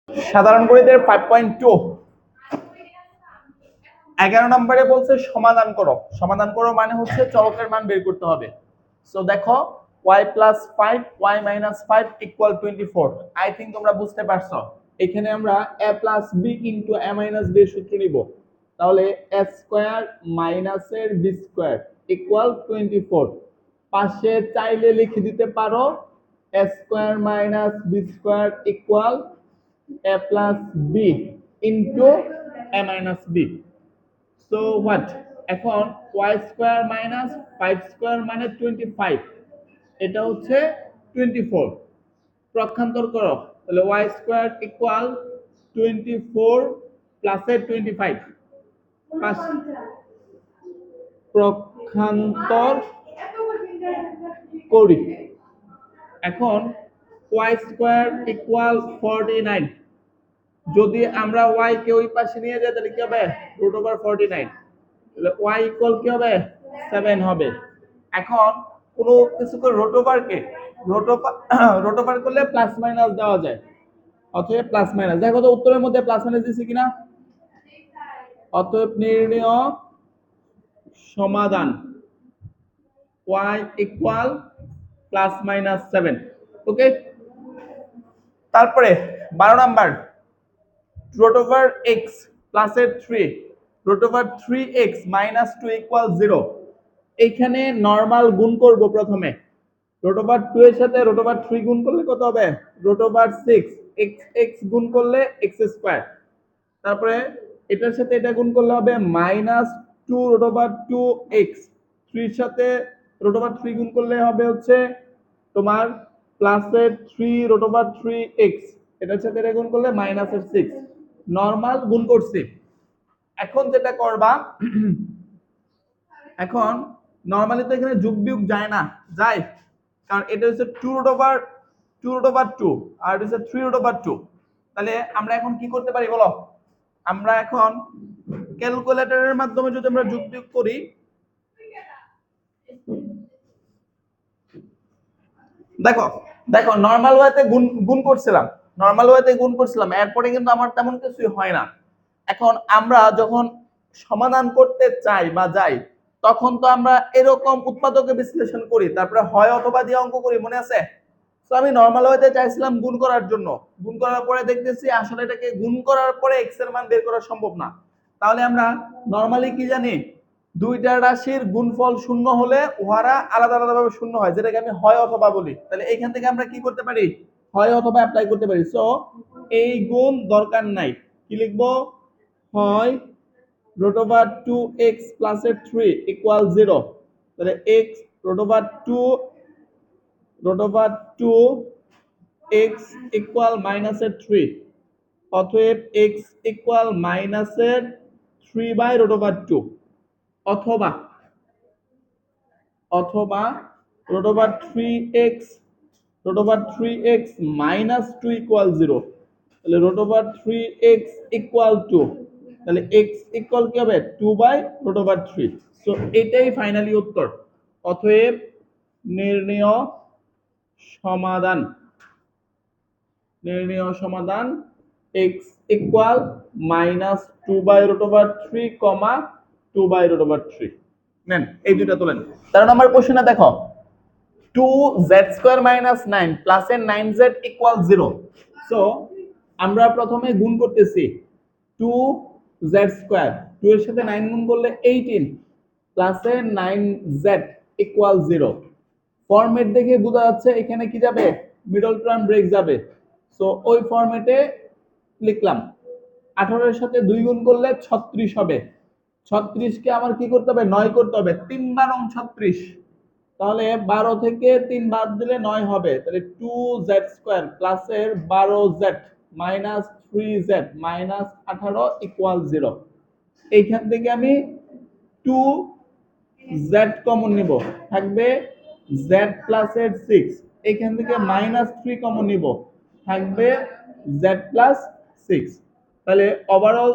সাধারণ গণিতের 5.2 11 নম্বরে বলছে সমাধান করো। সমাধান করো মানে হচ্ছে চলকের মান বের করতে হবে। সো দেখো y plus 5 y minus 5 equal 24। I think তোমরা বুঝতে পারছো। এখানে আমরা a plus b into a minus b এর সূত্র নিব। তাহলে a স্কয়ার মাইনাস এর b স্কয়ার equal 24। পাশে চাইলে লিখে দিতে পারো a square minus b square equal a plus b into a minus b। So what, এখন y স্কয়ার মাইনাস 5 স্কয়ার মানে 25, এটা হচ্ছে 24। পক্ষান্তর করো, তাহলে y স্কয়ার ইকুয়াল 24 প্লাসের 25। পক্ষান্তর করি। এখন y স্কয়ার ইকুয়াল 49। যদি আমরা y কে ওই পাশে নিয়ে যাই তাহলে কি হবে √49। তাহলে y ইকুয়াল কি হবে 7 হবে। এখন কোন কিছু করে রোট ওভার করলে প্লাস মাইনাস দেওয়া যায়, অতএব প্লাস মাইনাস। দেখো তো উত্তরের মধ্যে প্লাস মাইনাস দিছি কিনা। অতএব নির্ণয় সমাধান y ইকুয়াল প্লাস মাইনাস 7। ওকে, তারপরে 12 নাম্বার √x প্লাসের 3 √3x মাইনাস 2 ইকুয়াল 0। এইখানে নরমাল গুণ করব প্রথমে। √2 এর সাথে √3 গুণ করলে কত হবে √6 x গুণ করলে x স্কয়ার। তারপরে এটার সাথে এটা গুণ করলে হবে -2√2x। 3 এর সাথে √3 গুণ করলে হবে হচ্ছে তোমার প্লাসের 3√3x। এটার সাথে এটা গুণ করলে মাইনাসের 6। নরমাল গুণ করছি। এখন যেটা করবা, এখন নরমালি তো এখানে যোগ বিয়োগ যায় না, যায়, কারণ এটা হচ্ছে 2√2 আর এটা হচ্ছে 3√2। তাহলে আমরা এখন কি করতে পারি বলো। আমরা এখন ক্যালকুলেটরের মাধ্যমে যদি আমরা যোগ বিয়োগ করি, দেখো দেখো নরমাল ওয়েতে গুণ করছিলাম, এরপরে কিন্তু আমার তেমন কিছুই হয় না। এখন আমরা যখন সমাধান করতে চাই বা যাই, তখন তো আমরা এরকম উৎপাদকে বিশ্লেষণ করি, তারপরে হয় অথবা দিয়ে অঙ্ক করি, মনে আছে। তো আমি নরমাল ওয়েতে চাইছিলাম গুণ করার জন্য, গুণ করার পরে দেখতেছি আসলে এটাকে গুণ করার পরে এক্স এর মান বের করা সম্ভব না। তাহলে আমরা নরমালি কি জানি, দুইটা রাশির গুণফল শূন্য হলে উহারা আলাদা আলাদা ভাবে শূন্য হয়, যেটাকে আমি হয় অথবা বলি। তাহলে এইখান থেকে আমরা কি করতে পারি, হয় অথবা অ্যাপ্লাই করতে পারি। সো এই গুণ দরকার নাই, কি লিখবো, হয় √2x প্লাসের 3 ইকুয়াল 0। তাহলে x √2x ইকুয়াল মাইনাসের 3। অতএব x ইকুয়াল মাইনাসের 3/√2। অথবা √3x মাইনাস 2 ইকুয়াল 0। তাহলে √3x ইকুয়াল 2। তাহলে x ইকুয়াল কি হবে 2/√3। সো এটাই ফাইনালি উত্তর। অতএব নির্ণয় সমাধান x ইকুয়াল মাইনাস 2/√3 2/√3। নেন এই দুইটা তোলেন। 13 নম্বর কোশ্চেনে দেখো 2z² - 9 প্লাসের 9z ইকুয়াল 0। সো আমরা প্রথমে গুণ করতেছি 2z², 2 এর সাথে 9 গুণ করলে 18 প্লাসের 9z ইকুয়াল 0। ফরম্যাট দেখে বোঝা যাচ্ছে এখানে কি যাবে, মিডল টার্ম ব্রেক যাবে। সো ওই ফরম্যাটে লিখলাম। 18 এর সাথে 2 গুণ করলে 36 হবে। 36 কে আমার কি করতে হবে, 9 করতে হবে, 3 বার 36। তাহলে 12 থেকে 3 বাদ দিলে 9 হবে। তাহলে 2z² প্লাসের 12z minus 3z minus 18 equal 0। এইখান থেকে আমি 2z কমন নিব, থাকবে z প্লাসের 6। এইখান থেকে মাইনাস 3 কমন নিব, থাকবে z প্লাস 6। তাহলে ওভারঅল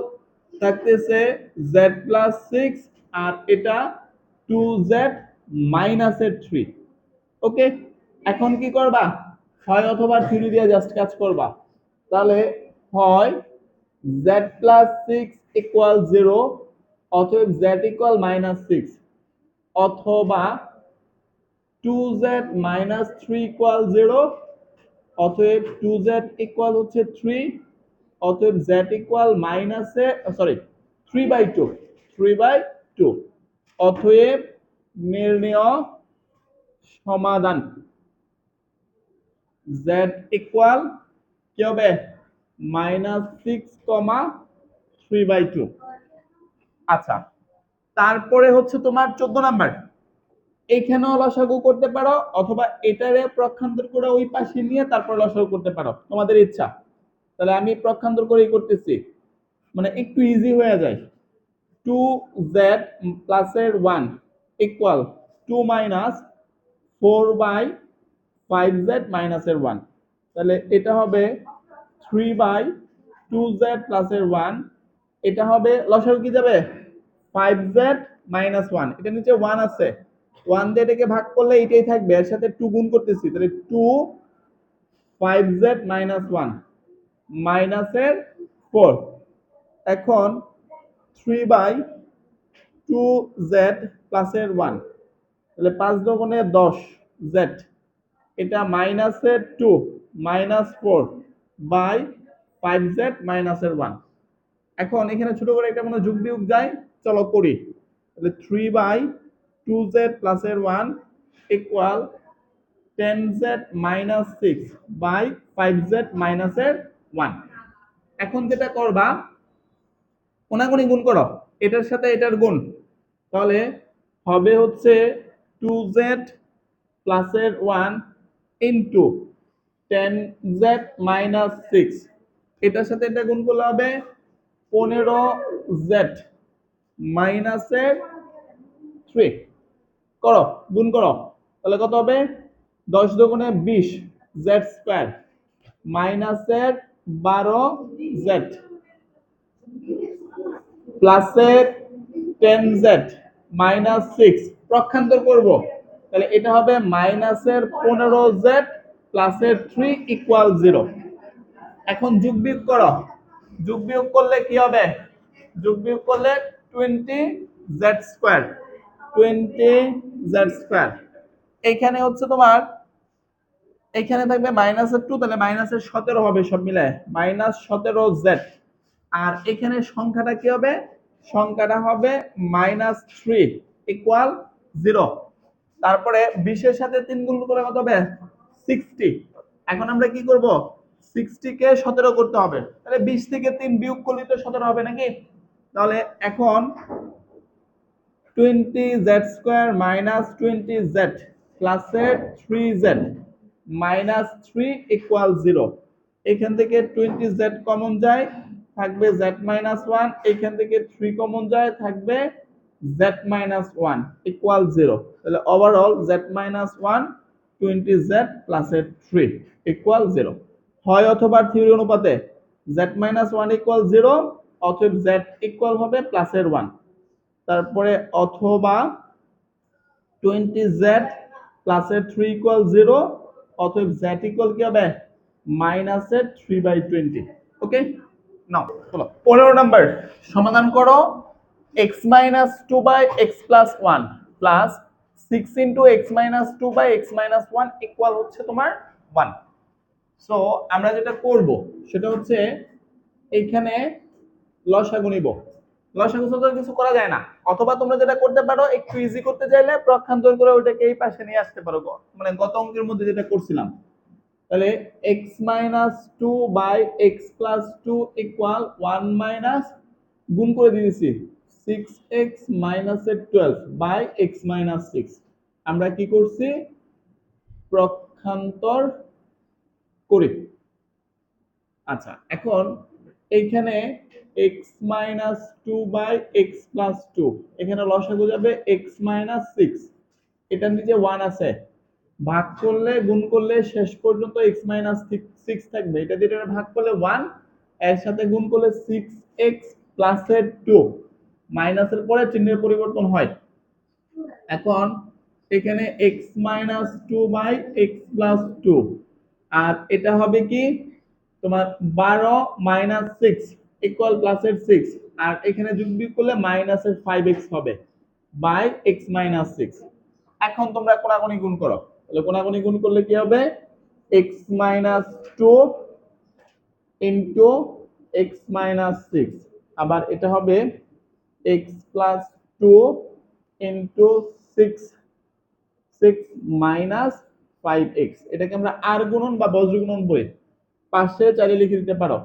থাকতেছে z প্লাস 6 আর এটা 2z মাইনাসের 3। ওকে, এখন কি করবা, হয় অথবা থিওরি দিয়ে জাস্ট কাজ করবা। তাহলে হয় z প্লাস 6 ইকুয়াল 0, অতএব z ইকুয়াল -6, অথবা 2z minus 3 ইকুয়াল 0, অতএব 2z ইকুয়াল হচ্ছে 3, অতএব z ইকুয়াল মাইনাসে সরি 3/2, 3/2, অতএব নির্ণেয় সমাধান z ইকুয়াল কি হবে -6, 3/2। আচ্ছা, তারপরে হচ্ছে তোমার 14 নাম্বার, এইখানেও লসাগু করতে পারো অথবা এটারে প্রক্ষান্তর করে ওই পাশে নিয়ে তারপর লসাগু করতে পারো, তোমাদের ইচ্ছা। তাহলে আমি প্রক্ষান্তর করেই করতেছি, মানে একটু ইজি হয়ে যায়। 2z প্লাসের 1 ইকুয়াল 2 মাইনাস 4/5z মাইনাসের 1, তাহলে এটা হবে 3/2z প্লাসের 1, এটা হবে লসাগু কি যাবে 5z মাইনাস 1, এটা নিচে 1 আছে, 1 দিয়ে এটাকে ভাগ করলে এটাই থাকবে, এর সাথে 2 গুণ করতেছি, তাহলে 2 5z মাইনাস 1 মাইনাসের 4, এখন 3/2z প্লাসের 1, তাহলে 5 দোগুণে 10 z, এটা মাইনাসের 2 মাইনাস 4 বাই 5z মাইনাসের 1। এখন এখানে ছোট করে একটা কোনো যোগ বিয়োগ যায়, চলো করি। তাহলে 3/2z প্লাসের 1 equal 10z minus 6 by 5z মাইনাসের 1। এখন যেটা করবা কোনাকুনি গুণ করো, এটার সাথে এটার গুণ, তাহলে হবে হচ্ছে 2z প্লাসের 1 ইন্টু 10z মাইনাস 6, এটার সাথে এটা গুণ করলে হবে 15z মাইনাসের 3, করো গুণ করো, তাহলে কত হবে 10 দুগুণে 20 z স্কয়ার মাইনাসের 12z প্লাসের 10z মাইনাস 6, প্রক্ষান্তর করব, তাহলে এটা হবে মাইনাসের 15z প্লাসের 3 ইকুয়াল 0। এখন যোগ বিয়োগ করো, যোগ বিয়োগ করলে কি হবে, যোগ বিয়োগ করলে 20z স্কয়ার, 20z স্কয়ার, এখানে হচ্ছে তোমার এখানে থাকবে মাইনাসের 2, তাহলে মাইনাসের 17 হবে, সব মিলায় -17z, আর এখানে সংখ্যাটা কি হবে, সংখ্যাটা হবে -3 ইকুয়াল 0। তারপরে 20 এর সাথে 3 গুণ করলে কত হবে 60। এখন আমরা কি করব, 60 কে 17 করতে হবে, তাহলে 20 থেকে 3 বিয়োগ করলে তো 17 হবে নাকি। তাহলে এখন 20z স্কয়ার মাইনাস 20z প্লাসের 3z মাইনাস 3 ইকুয়াল 0, এখান থেকে 20z কমন যায়, থাকবে z মাইনাস 1, এখান থেকে 3 কমন যায়, থাকবে z মাইনাস 1 ইকুয়াল 0, তাহলে ওভারঅল z মাইনাস 1 20z প্লাসের 3 ইকুয়াল 0, হয় অথবা থিওরি অনুপাতে z মাইনাস 1 ইকুয়াল 0, অতএব z ইকুয়াল হবে প্লাসের 1, তারপরে অথবা 20z প্লাসের 3 ইকুয়াল 0, অতএব z ইকুয়াল কি হবে মাইনাসের 3/20। ওকে, নাও চলো 15 নাম্বার সমাধান করো। x minus 2 by x plus 1 plus 6 into x minus 2 by x minus 1 equal হচ্ছে তোমার 1। সো আমরা যেটা করব সেটা হচ্ছে এইখানে লসাগু নিব, লসাগু ছাড়া কিছু করা যায় না, অথবা তোমরা যেটা করতে পারো একটু ইজি করতে চাইলে প্রক্ষান্তর করে ওটাকে এই পাশে নিয়ে আসতে পারো, মানে গত অঙ্কের মধ্যে যেটা করছিলাম। তাহলে x minus 2 by x plus 2 equal 1 minus গুণ করে দিয়েছি 6x minus 12 by x minus 6, আমরা কি করছি প্রক্ষান্তর করি। আচ্ছা, এখন এইখানে x minus 2 by x plus 2, এখানে লসাগু যাবে x minus 6, এটার নিচে 1 আছে, ভাগ করলে গুণ করলে শেষ পর্যন্ত x minus 6 থাকবে, এটা দিয়ে এটা ভাগ করলে 1, এর সাথে গুণ করলে 6x plus 2, মাইনাসের পরে চিহ্নের পরিবর্তন হয়। এখন এখানে x minus 2 by x plus 2, আর এটা হবে কি তোমার 12 মাইনাস 6 ইকুয়াল প্লাসের 6, আর এখানে যোগ বিয়োগ করলে মাইনাসের 5x হবে বাই x মাইনাস 6। এখন তোমরা কোনাকুনি গুণ করো, তাহলে কোনাকুনি গুণ করলে কি হবে, x minus 2 into x minus 6, আবার এটা হবে x plus 2 into 6 minus 5x। এটাকে আমরা আর গুণন বা বজ্র গুণন বলি, পাশে চাইলে লিখে দিতে পারো।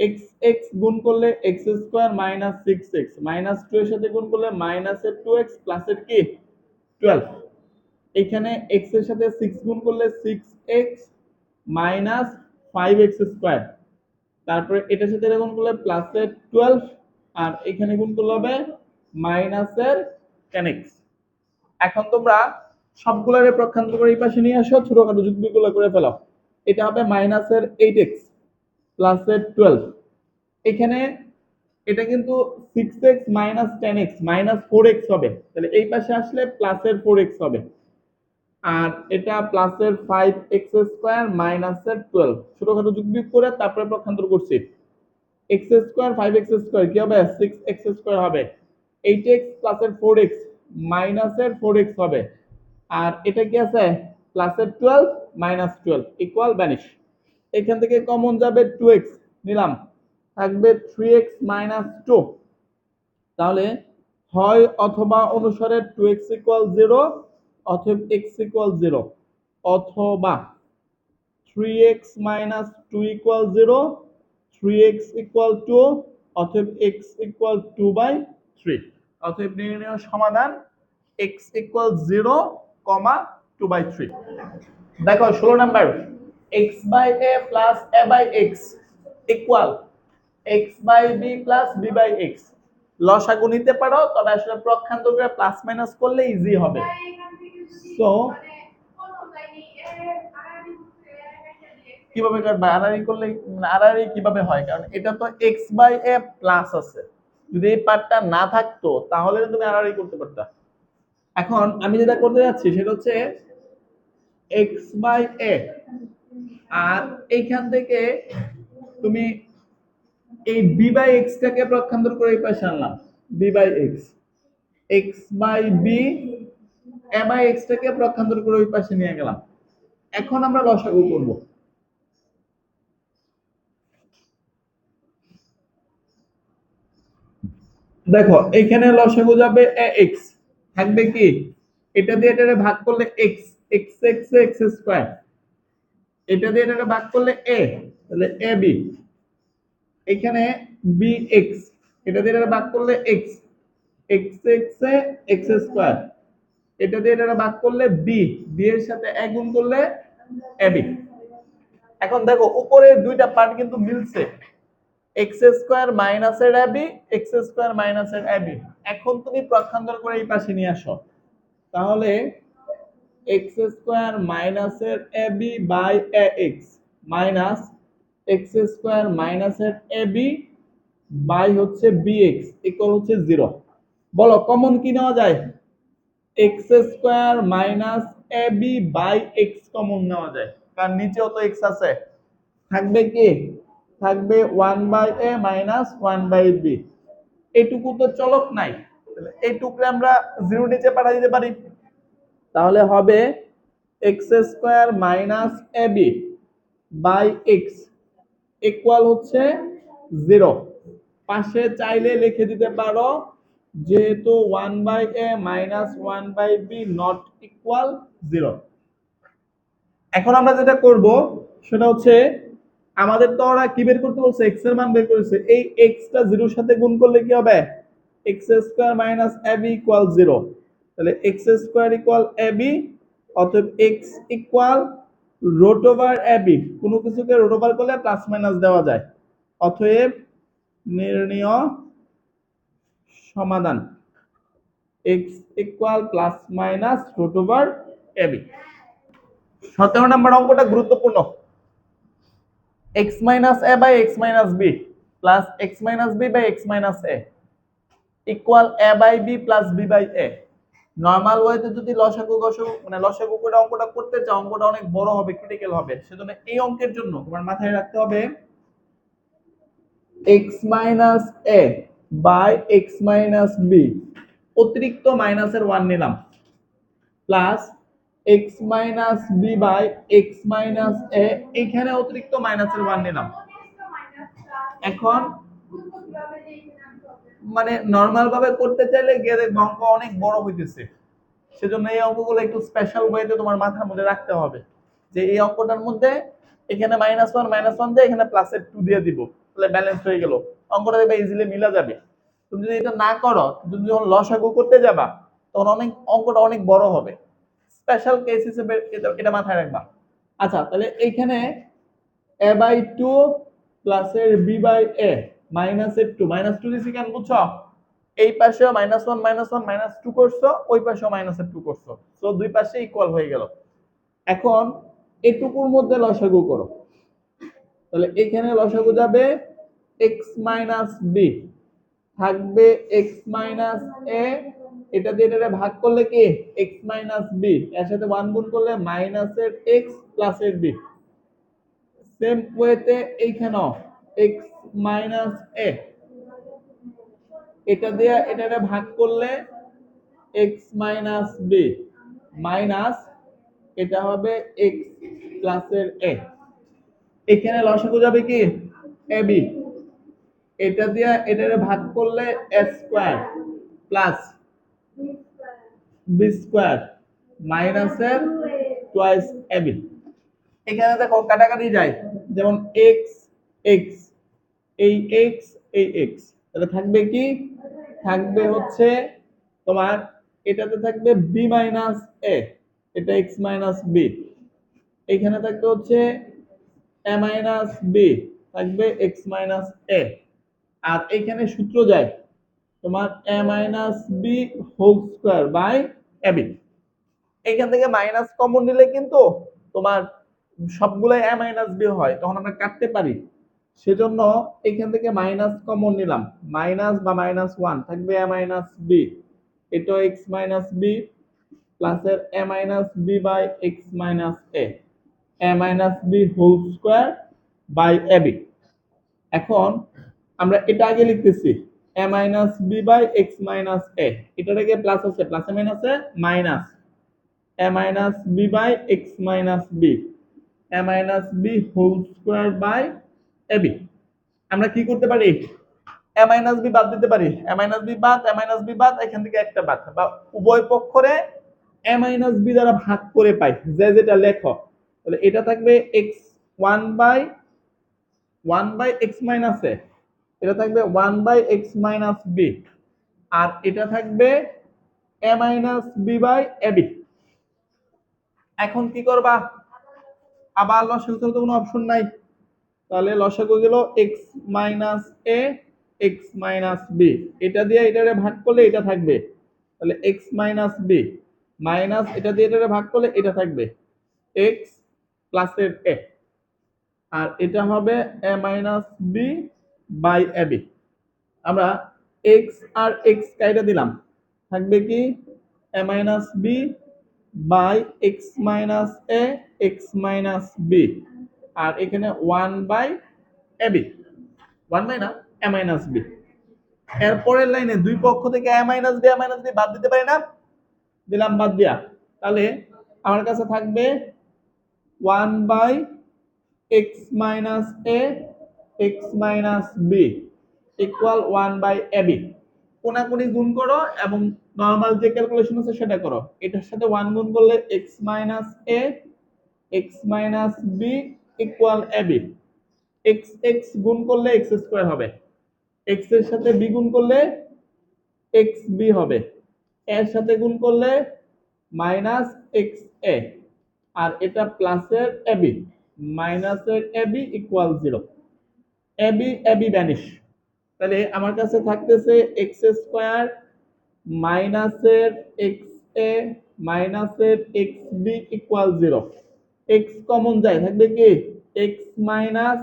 x x গুণ করলে x square minus 6x, minus 2 এর সাথে গুণ করলে মাইনাসের 2x প্লাসের কি 12। এখানে x এর সাথে 6 গুণ করলে 6x মাইনাস 5x স্কয়ার, তারপরে এটার সাথে গুণ করলে প্লাসের 12, আর এখানে গুণ করলে হবে মাইনাসের 10x। এখন তোমরা সবগুলোরে পক্ষান্তর করে এই পাশে নিয়ে আসো, ছোটখাটো যুগ্মগুলো করে ফেলো। এটা হবে মাইনাসের 8x প্লাসের 12, এখানে এটা কিন্তু 6x minus 10x minus 4x হবে, তাহলে এই পাশে আসলে প্লাসের 4x হবে, আর এটা প্লাসের 5x স্কয়ার মাইনাসের 12, ছোটখাটো যুগবিয়োগ করে তারপরে পক্ষান্তর করছি। x স্কয়ার 5x স্কয়ার কি হবে 6x স্কয়ার হবে, 8x প্লাসের 4x মাইনাসের 4x হবে, আর এটা কি আছে প্লাসের 12 মাইনাস 12 ইকুয়াল ভ্যানিশ। এখান থেকে কমন যাবে 2x নিলাম, থাকবে 3x মাইনাস 2, তাহলে হয় অথবা অনুসারে 2x ইকুয়াল 0 অথবা x ইকুয়াল 0, অথবা 3x minus 2 equal 0, 3x equal 2, অথবা x ইকুয়াল 2/3। অতএব নির্ণয় সমাধান x ইকুয়াল 0, 2/3। দেখো 16 number, x by a plus a by x equal x by b plus b by x। লসাগু নিতে পারো, তবে আসলে পক্ষান্তর করে প্লাস মাইনাস করলে ইজি হবে। সো কিভাবে করবে, আড়াআড়ি করলে আড়াআড়ি কিভাবে হয়, কারণ এটা তো x বাই a প্লাস আছে, যদি এই পার্টটা না থাকতো তাহলে তুমি আড়াআড়ি করতে পারতা। এখন আমি যেটা করতে যাচ্ছি সেটা হচ্ছে x বাই a, আর এইখান থেকে তুমি এই b বাই x টাকে পক্ষান্তর করে এই পাশে আনলাম, b by x, x by b a by x টাকে পক্ষান্তর করে ওই পাশে নিয়ে গেলাম। এখন আমরা লসাগু করব। দেখো এখানে লসাগু যাবে ax, থাকবে কি এটা দিয়ে এটারে ভাগ করলে x, x x x square, এটা দিয়ে এটারে ভাগ করলে a, তাহলে ab, এখানে bx, এটা দিয়ে এটারে ভাগ করলে x, x x x square, এটা দিয়ে এটারে ভাগ করলে b, b এর সাথে a গুণ করলে ab। এখন দেখো উপরের দুইটা পার্ট কিন্তু মিলছে, x স্কয়ার মাইনাসের ab, x স্কয়ার মাইনাসের ab। এখন তুমি পক্ষান্তর করে এই পাশে নিয়ে আসো, তাহলে x স্কয়ার মাইনাসের ab by ax minus x square মাইনাসের ab বাই হচ্ছে bx ইকুয়াল হচ্ছে 0। বলো কমন কি নেওয়া যায়, x square minus ab by x common নেওয়া যায়, কারণ নিচেও তো x আছে। থাকবে কি, থাকবে 1/a মাইনাস 1/b, এইটুকু তো চলক নাই, এইটুকু আমরা 0 নিচে পাঠা দিতে পারি, তাহলে হবে x square minus ab by x equal হচ্ছে 0। পাশে চাইলে লিখে দিতে পারো, যেহেতু 1/a minus 1/b not equal 0। এখন আমরা যেটা করব সেটা হচ্ছে, আমাদের তো ওরা কি বের করতে বলছে, x এর মান বের করেছে, এই x টা 0 এর সাথে গুণ করলে কি হবে, x square minus ab equal 0, তাহলে x স্কয়ার ইকুয়াল ab, অতএব x equal root over ab, কোনো কিছুকে রুট ওভার করলে প্লাস মাইনাস দেওয়া যায়, অতএব নির্ণয় সমাধান x ইকুয়াল plus minus root over ab। 17 নম্বর অঙ্কটা গুরুত্বপূর্ণ, x minus a by x minus b plus x minus b by x minus a equal a by b plus b by a। Normal ওয়েতে যদি লসাগু গসাগু মানে লসাগু করে অঙ্কটা করতে চাও, অঙ্কটা অনেক বড় হবে, ক্রিটিক্যাল হবে, সেজন্য এই অঙ্কের জন্য তোমার মাথায় রাখতে হবে X minus A by X minus B, অতিরিক্ত মাইনাসের ওয়ান নিলাম, plus X minus B by X minus A, এখানে অতিরিক্ত মাইনাসের ওয়ান নিলাম। এখন মানে নর্মাল ভাবে করতে চাইলে গিয়ে দেখবো অঙ্ক অনেক বড় হইতেছে, সেজন্য এই অঙ্কগুলো একটু স্পেশাল ওয়েতে তোমার মাথার মধ্যে রাখতে হবে যে এই অঙ্কটার মধ্যে এখানে -1 দিয়ে এখানে +2 দিয়ে দিব, তাহলে ব্যালেন্স হয়ে গেল, অঙ্কটা দেখবে ইজিলি মিলা যাবে। তুমি যদি এটা না করো, তুমি যখন লসাগু করতে যাবা তখন অঙ্কটা অনেক বড় হবে। স্পেশাল কেস হিসেবে এটা মাথায় রাখবা। আচ্ছা, তাহলে এইখানে a/2 প্লাস এর b/a মাইনাস এর 2 -2 দিছি কেন বুঝছো? এই পাশেও -1 -2 করছো, ওই পাশেও -2 করছো, সো দুই পাশে ইকুয়াল হয়ে গেল। এখন এটুকুর মধ্যে লসাগু করো, তাহলে এখানে লসাগু যাবে x b, থাকবে x a, এটা দিয়ে এটা ভাগ করলে কি x b, এর সাথে 1 গুণ করলে মাইনাস এর x প্লাস এর b। সেম ওয়েতে এইখানেও x a, এটা দিয়ে এটা ভাগ করলে x b মাইনাস এটা হবে x প্লাস এর a। এখানে লসাগু যাবে কি ab, এটা দিয়ে এটারে ভাগ করলে a square plus b square minus এর টুয়াইস ab। এখানে দেখো কাটাকাটি যায়, যেমন x x, এই x এই x, তাহলে থাকবে কি, থাকবে হচ্ছে তোমার এটাতে থাকবে b মাইনাস a, এটা x মাইনাস b, এখানে থাকবে হচ্ছে a মাইনাস b, থাকবে x মাইনাস a। আর এখানে সূত্র যায় তোমার a minus b whole square by ab। এখান থেকে মাইনাস কমন নিলে কিন্তু তোমার সবগুলাই a মাইনাস b হয়, তখন আমরা কাটতে পারি, সেজন্য এখান থেকে মাইনাস কমন নিলাম, মাইনাস বা -1 থাকবে a মাইনাস b, এটা x মাইনাস b প্লাস এর a minus b by x minus a minus b whole square by ab। এখন আমরা এটা আগে লিখতেছি a minus b by x minus a, এটাকে প্লাস আছে, প্লাসে মাইনাসে minus a minus b by x minus b, a minus b whole square by ab। আমরা কি করতে পারি, a মাইনাস b বাদ দিতে পারি, a মাইনাস b বাদ, a মাইনাস b বাদ, এখান থেকে একটা বাদ, বা উভয় পক্ষরে a মাইনাস b দ্বারা ভাগ করে পাই, যে যেটা লেখো, তাহলে এটা থাকবে x 1 by x minus a, এটা থাকবে 1 বাই x মাইনাস b, আর এটা থাকবে a minus b by ab। এখন কি করবা, আবার লসাগু করতে কোনো অপশন নাই, তাহলে লসাগু গেল x minus a x minus b, এটা দিয়ে এটারে ভাগ করলে এটা থাকবে, তাহলে x মাইনাস b মাইনাস এটা দিয়ে এটারে ভাগ করলে এটা থাকবে x প্লাস এর a, আর এটা হবে a minus b by ab। আমরা x আর x কাইটা দিলাম, থাকবে কি a minus b by x minus a x minus b, আর এখানে 1 বাই ab, 1 বাই না a মাইনাস b। এরপরের লাইনে দুই পক্ষ থেকে a মাইনাস b বাদ দিতে পারি না, দিলাম বাদ দিয়া, তাহলে আমার কাছে থাকবে 1 by x minus a x minus b equal 1 by ab। কোনাকুনি গুণ করো এবং নরমাল যে ক্যালকুলেশন আছে সেটা করো, এটার সাথে 1 গুণ করলে x minus a x minus b equal ab, x x গুণ করলে x স্কয়ার হবে, x এর সাথে b গুণ করলে xb হবে, এর সাথে গুণ করলে মাইনাস xa, আর এটা প্লাসের ab, মাইনাসের ab equal 0, ab ab vanish. তাহলে আমার কাছে থাকতেছে x স্কয়ার মাইনাসের xa মাইনাসের xb ইকুয়াল 0, x কমন যায়, থাকবে কি x minus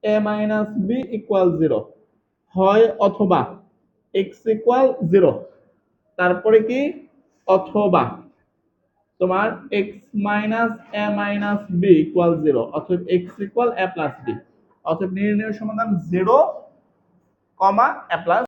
a minus b equal 0, হয় অথবা x ইকুয়াল 0, তারপরে কি অথবা তোমার x minus a minus b equal 0, অথবা x equal a plus b, অতএব নির্ণয় সমাধান 0 কমা এ প্লাস